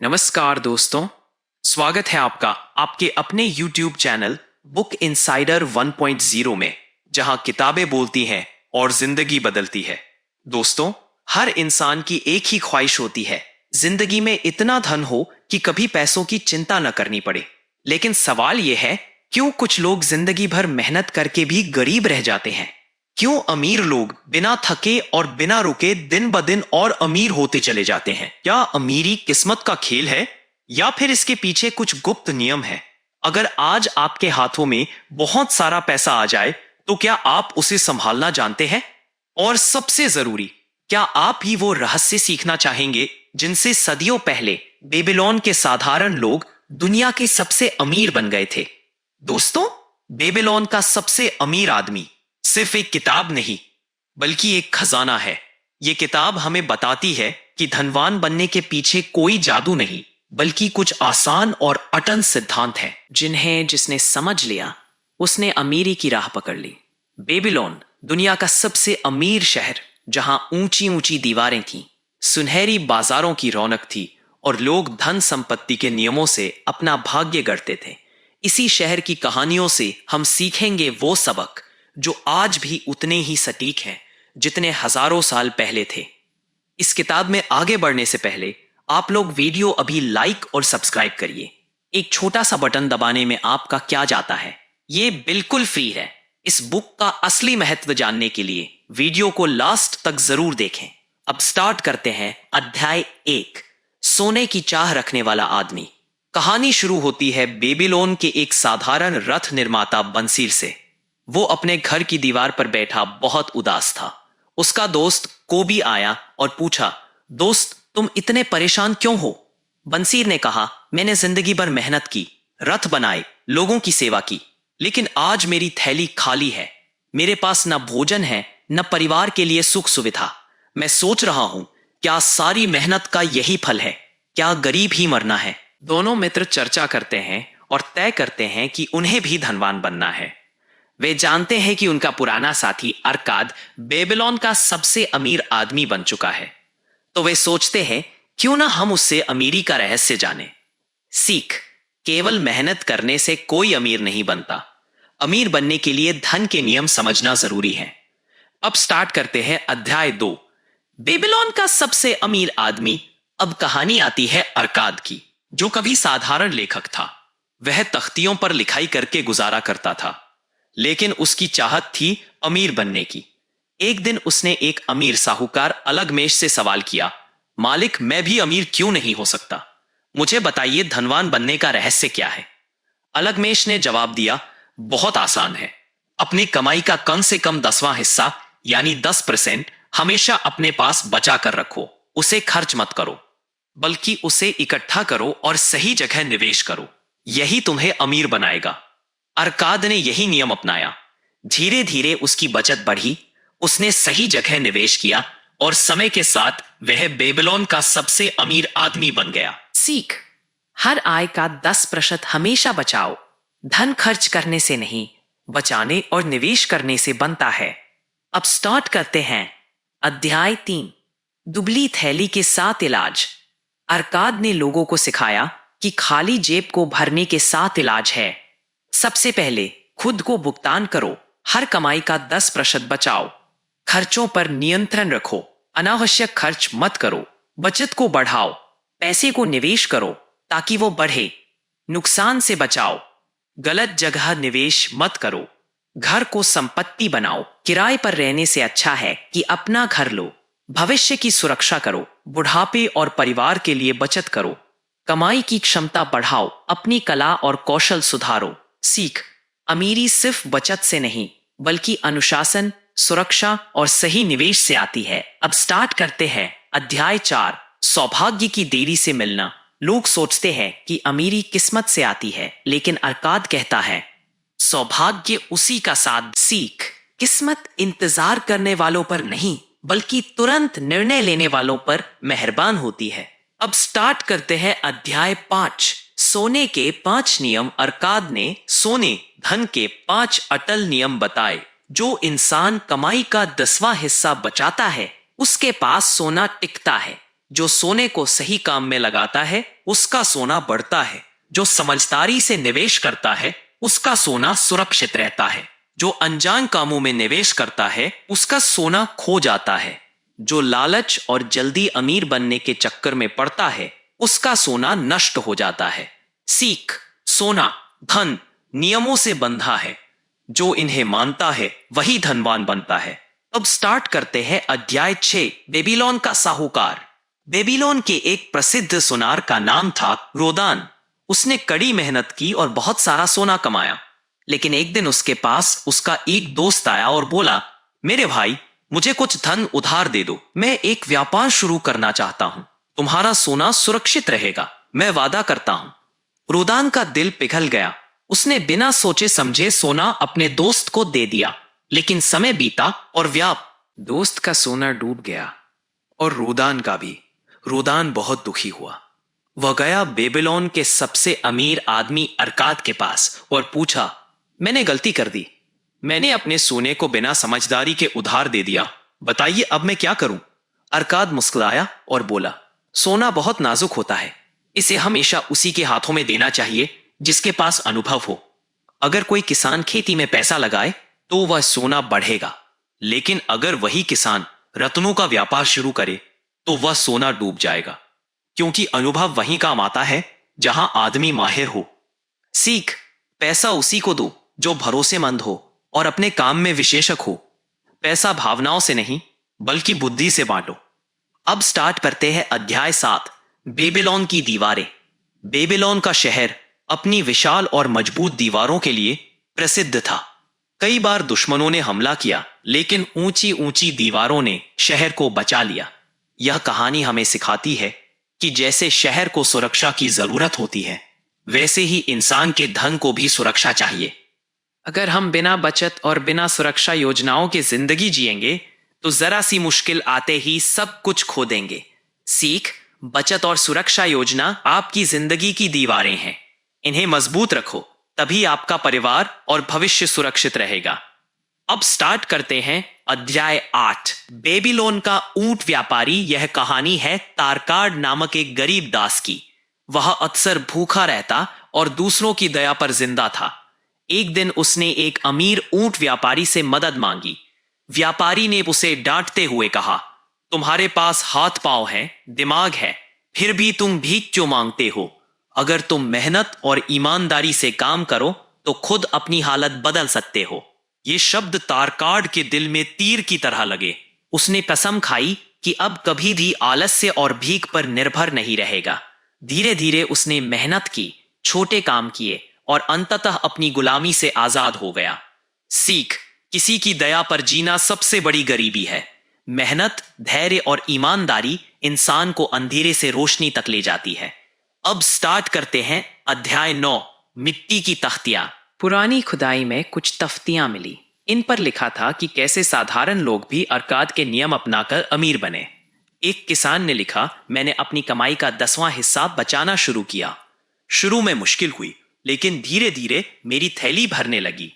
नमस्कार दोस्तों, स्वागत है आपका आपके अपने YouTube चैनल बुक इनसाइडर 1.0 में, जहां किताबें बोलती हैं और जिंदगी बदलती है। दोस्तों, हर इंसान की एक ही ख्वाहिश होती है, जिंदगी में इतना धन हो कि कभी पैसों की चिंता न करनी पड़े। लेकिन सवाल यह है, क्यों कुछ लोग जिंदगी भर मेहनत करके भी गरीब रह जाते हैं? क्यों अमीर लोग बिना थके और बिना रुके दिन ब दिन और अमीर होते चले जाते हैं? क्या अमीरी किस्मत का खेल है या फिर इसके पीछे कुछ गुप्त नियम है? अगर आज आपके हाथों में बहुत सारा पैसा आ जाए तो क्या आप उसे संभालना जानते हैं? और सबसे जरूरी, क्या आप ही वो रहस्य सीखना चाहेंगे जिनसे सदियों पहले बेबीलोन के साधारण लोग दुनिया के सबसे अमीर बन गए थे? दोस्तों, बेबीलोन का सबसे अमीर आदमी सिर्फ एक किताब नहीं, बल्कि एक खजाना है। ये किताब हमें बताती है कि धनवान बनने के पीछे कोई जादू नहीं, बल्कि कुछ आसान और अटल सिद्धांत हैं, जिन्हें जिसने समझ लिया उसने अमीरी की राह पकड़ ली। बेबीलोन दुनिया का सबसे अमीर शहर, जहां ऊंची ऊंची दीवारें थीं, सुनहरी बाजारों की रौनक थी और लोग धन संपत्ति के नियमों से अपना भाग्य गढ़ते थे। इसी शहर की कहानियों से हम सीखेंगे वो सबक जो आज भी उतने ही सटीक हैं जितने हजारों साल पहले थे। इस किताब में आगे बढ़ने से पहले आप लोग वीडियो अभी लाइक और सब्सक्राइब करिए। एक छोटा सा बटन दबाने में आपका क्या जाता है? ये बिल्कुल फ्री है। इस बुक का असली महत्व जानने के लिए वीडियो को लास्ट तक जरूर देखें। अब स्टार्ट करते हैं। अध्याय 1, सोने की चाह रखने वाला आदमी। कहानी शुरू होती है बेबीलोन के एक साधारण रथ निर्माता बंसीर से। वो अपने घर की दीवार पर बैठा बहुत उदास था। उसका दोस्त कोबी आया और पूछा, दोस्त, तुम इतने परेशान क्यों हो? बंसीर ने कहा, मैंने जिंदगी भर मेहनत की, रथ बनाए, लोगों की सेवा की, लेकिन आज मेरी थैली खाली है। मेरे पास न भोजन है, न परिवार के लिए सुख सुविधा। मैं सोच रहा हूं, क्या सारी मेहनत का यही फल है? क्या गरीब ही मरना है? दोनों मित्र चर्चा करते हैं और तय करते हैं कि उन्हें भी धनवान बनना है। वे जानते हैं कि उनका पुराना साथी अरकाद बेबीलोन का सबसे अमीर आदमी बन चुका है, तो वे सोचते हैं, क्यों ना हम उससे अमीरी का रहस्य जानें। सीख, केवल मेहनत करने से कोई अमीर नहीं बनता। अमीर बनने के लिए धन के नियम समझना जरूरी है। अब स्टार्ट करते हैं अध्याय 2, बेबीलोन का सबसे अमीर आदमी। अब कहानी आती है अरकाद की, जो कभी साधारण लेखक था। वह तख्तियों पर लिखाई करके गुजारा करता था, लेकिन उसकी चाहत थी अमीर बनने की। एक दिन उसने एक अमीर साहूकार अलगमेश से सवाल किया, मालिक, मैं भी अमीर क्यों नहीं हो सकता? मुझे बताइए, धनवान बनने का रहस्य क्या है? अलगमेश ने जवाब दिया, बहुत आसान है। अपनी कमाई का कम से कम 10वां हिस्सा यानी 10% हमेशा अपने पास बचा कर रखो। उसे खर्च मत करो, बल्कि उसे इकट्ठा करो और सही जगह निवेश करो। यही तुम्हें अमीर बनाएगा। अरकाद ने यही नियम अपनाया। धीरे धीरे उसकी बचत बढ़ी, उसने सही जगह निवेश किया और समय के साथ वह बेबीलोन का सबसे अमीर आदमी बन गया। सीख, हर आय का 10% हमेशा बचाओ। धन खर्च करने से नहीं, बचाने और निवेश करने से बनता है। अब स्टार्ट करते हैं अध्याय 3, दुबली थैली के साथ इलाज। अरकाद ने लोगों को सिखाया कि खाली जेब को भरने के साथ इलाज है। सबसे पहले खुद को भुगतान करो, हर कमाई का 10% बचाओ। खर्चों पर नियंत्रण रखो, अनावश्यक खर्च मत करो। बचत को बढ़ाओ, पैसे को निवेश करो ताकि वो बढ़े। नुकसान से बचाओ, गलत जगह निवेश मत करो। घर को संपत्ति बनाओ, किराए पर रहने से अच्छा है कि अपना घर लो। भविष्य की सुरक्षा करो, बुढ़ापे और परिवार के लिए बचत करो। कमाई की क्षमता बढ़ाओ, अपनी कला और कौशल सुधारो। सीख, अमीरी सिर्फ बचत से नहीं, बल्कि अनुशासन, सुरक्षा और सही निवेश से आती है। अब स्टार्ट करते हैं अध्याय 4, सौभाग्य की देरी से मिलना। लोग सोचते हैं कि अमीरी किस्मत से आती है, लेकिन अरकाद कहता है, सौभाग्य उसी का साथ। सीख, किस्मत इंतजार करने वालों पर नहीं, बल्कि तुरंत निर्णय लेने वालों पर मेहरबान होती है। अब स्टार्ट करते हैं अध्याय 5, सोने के 5 नियम। अरकाद ने सोने, धन के 5 अटल नियम बताए। जो इंसान कमाई का 10वां हिस्सा बचाता है, उसके पास सोना टिकता है। जो सोने को सही काम में लगाता है उसका सोना बढ़ता है, जो समझदारी से निवेश करता है उसका सोना सुरक्षित रहता है, जो अनजान कामों में निवेश करता है उसका सोना खो जाता है, जो लालच और जल्दी अमीर बनने के चक्कर में पड़ता है उसका सोना नष्ट हो जाता है। सीख, सोना, धन नियमों से बंधा है, जो इन्हें मानता है वही धनवान बनता है। अब स्टार्ट करते हैं अध्याय 6, बेबीलोन का साहूकार। बेबीलोन के एक प्रसिद्ध सुनार का नाम था रोदान। उसने कड़ी मेहनत की और बहुत सारा सोना कमाया, लेकिन एक दिन उसके पास उसका एक दोस्त आया और बोला, मेरे भाई, मुझे कुछ धन उधार दे दो, मैं एक व्यापार शुरू करना चाहता हूं, तुम्हारा सोना सुरक्षित रहेगा, मैं वादा करता हूं। रोदान का दिल पिघल गया। उसने बिना सोचे समझे सोना अपने दोस्त को दे दिया, लेकिन समय बीता और दोस्त का सोना डूब गया और रोदान का भी। रोदान बहुत दुखी हुआ। वह गया बेबीलोन के सबसे अमीर आदमी अरकाद के पास और पूछा, मैंने गलती कर दी, मैंने अपने सोने को बिना समझदारी के उधार दे दिया, बताइए अब मैं क्या करूं। अरकाद मुस्कुराया और बोला, सोना बहुत नाजुक होता है, इसे हमेशा उसी के हाथों में देना चाहिए जिसके पास अनुभव हो। अगर कोई किसान खेती में पैसा लगाए तो वह सोना बढ़ेगा, लेकिन अगर वही किसान रत्नों का व्यापार शुरू करे तो वह सोना डूब जाएगा, क्योंकि अनुभव वहीं काम आता है जहां आदमी माहिर हो। सीख, पैसा उसी को दो जो भरोसेमंद हो और अपने काम में विशेषज्ञ हो। पैसा भावनाओं से नहीं बल्कि बुद्धि से बांटो। अब स्टार्ट करते हैं अध्याय 7, बेबीलोन की दीवारें। बेबीलोन का शहर अपनी विशाल और मजबूत दीवारों के लिए प्रसिद्ध था। कई बार दुश्मनों ने हमला किया, लेकिन ऊंची ऊंची दीवारों ने शहर को बचा लिया। यह कहानी हमें सिखाती है कि जैसे शहर को सुरक्षा की जरूरत होती है, वैसे ही इंसान के धन को भी सुरक्षा चाहिए। अगर हम बिना बचत और बिना सुरक्षा योजनाओं के जिंदगी जिएंगे तो जरा सी मुश्किल आते ही सब कुछ खो देंगे। सीख, बचत और सुरक्षा योजना आपकी जिंदगी की दीवारें हैं। इन्हें मजबूत रखो, तभी आपका परिवार और भविष्य सुरक्षित रहेगा। अब स्टार्ट करते हैं अध्याय 8, बेबीलोन का ऊंट व्यापारी। यह कहानी है तारकाड नामक एक गरीब दास की। वह अक्सर भूखा रहता और दूसरों की दया पर जिंदा था। एक दिन उसने एक अमीर ऊंट व्यापारी से मदद मांगी। व्यापारी ने उसे डांटते हुए कहा, तुम्हारे पास हाथ पांव है, दिमाग है, फिर भी तुम भीख क्यों मांगते हो? अगर तुम मेहनत और ईमानदारी से काम करो तो खुद अपनी हालत बदल सकते हो। ये शब्द तारकाड के दिल में तीर की तरह लगे। उसने कसम खाई कि अब कभी भी आलस्य और भीख पर निर्भर नहीं रहेगा। धीरे धीरे उसने मेहनत की, छोटे काम किए और अंततः अपनी गुलामी से आजाद हो गया। सीख, किसी की दया पर जीना सबसे बड़ी गरीबी है। मेहनत, धैर्य और ईमानदारी इंसान को अंधेरे से रोशनी तक ले जाती है। अब स्टार्ट करते हैं अध्याय 9, मिट्टी की तख्तियां। पुरानी खुदाई में कुछ तख्तियां मिली। इन पर लिखा था कि कैसे साधारण लोग भी अरकाद के नियम अपनाकर अमीर बने। एक किसान ने लिखा, मैंने अपनी कमाई का 10वां हिस्सा बचाना शुरू किया। शुरू में मुश्किल हुई, लेकिन धीरे धीरे मेरी थैली भरने लगी।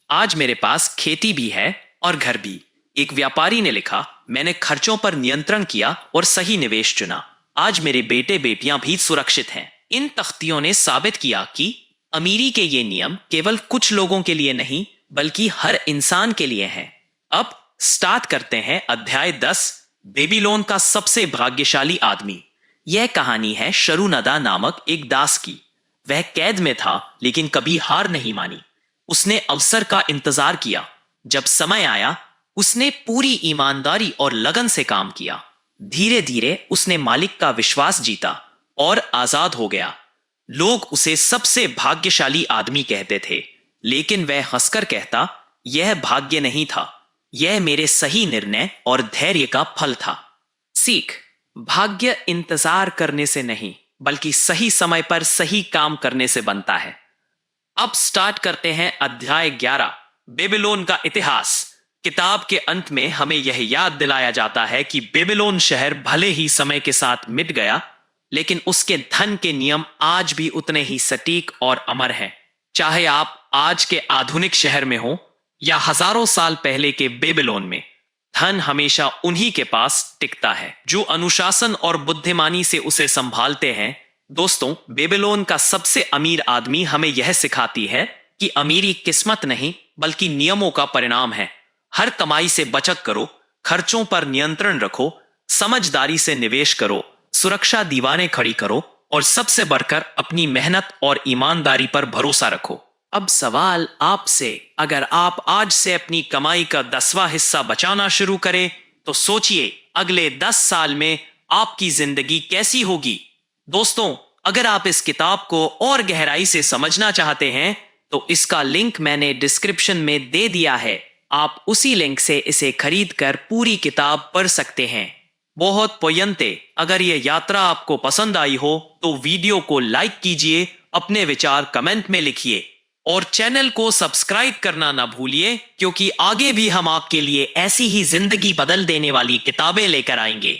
आज मेरे पास खेती भी है और घर भी। एक व्यापारी ने लिखा, मैंने खर्चों पर नियंत्रण किया और सही निवेश चुना। आज मेरे बेटे बेटियां भी सुरक्षित हैं। इन तख्तियों ने साबित किया कि अमीरी के ये नियम केवल कुछ लोगों के लिए नहीं बल्कि हर इंसान के लिए हैं। अब स्टार्ट करते हैं अध्याय 10, बेबीलोन का सबसे भाग्यशाली आदमी। यह कहानी है शरुनदा नामक एक दास की। वह कैद में था, लेकिन कभी हार नहीं मानी। उसने अवसर का इंतजार किया। जब समय आया, उसने पूरी ईमानदारी और लगन से काम किया। धीरे धीरे उसने मालिक का विश्वास जीता और आजाद हो गया। लोग उसे सबसे भाग्यशाली आदमी कहते थे, लेकिन वह हंसकर कहता, यह भाग्य नहीं था, यह मेरे सही निर्णय और धैर्य का फल था। सीख, भाग्य इंतजार करने से नहीं बल्कि सही समय पर सही काम करने से बनता है। अब स्टार्ट करते हैं अध्याय 11, बेबीलोन का इतिहास। किताब के अंत में हमें यह याद दिलाया जाता है कि बेबीलोन शहर भले ही समय के साथ मिट गया, लेकिन उसके धन के नियम आज भी उतने ही सटीक और अमर हैं। चाहे आप आज के आधुनिक शहर में हो या हजारों साल पहले के बेबीलोन में, धन हमेशा उन्हीं के पास टिकता है जो अनुशासन और बुद्धिमानी से उसे संभालते हैं। दोस्तों, बेबीलोन का सबसे अमीर आदमी हमें यह सिखाती है कि अमीरी किस्मत नहीं बल्कि नियमों का परिणाम है। हर कमाई से बचत करो, खर्चों पर नियंत्रण रखो, समझदारी से निवेश करो, सुरक्षा दीवारें खड़ी करो और सबसे बढ़कर अपनी मेहनत और ईमानदारी पर भरोसा रखो। अब सवाल आपसे, अगर आप आज से अपनी कमाई का 10वां हिस्सा बचाना शुरू करें तो सोचिए अगले 10 साल में आपकी जिंदगी कैसी होगी। दोस्तों, अगर आप इस किताब को और गहराई से समझना चाहते हैं तो इसका लिंक मैंने डिस्क्रिप्शन में दे दिया है। आप उसी लिंक से इसे खरीद कर पूरी किताब पढ़ सकते हैं। बहुत पोयंते, अगर यह यात्रा आपको पसंद आई हो तो वीडियो को लाइक कीजिए, अपने विचार कमेंट में लिखिए और चैनल को सब्सक्राइब करना ना भूलिए, क्योंकि आगे भी हम आपके लिए ऐसी ही जिंदगी बदल देने वाली किताबें लेकर आएंगे।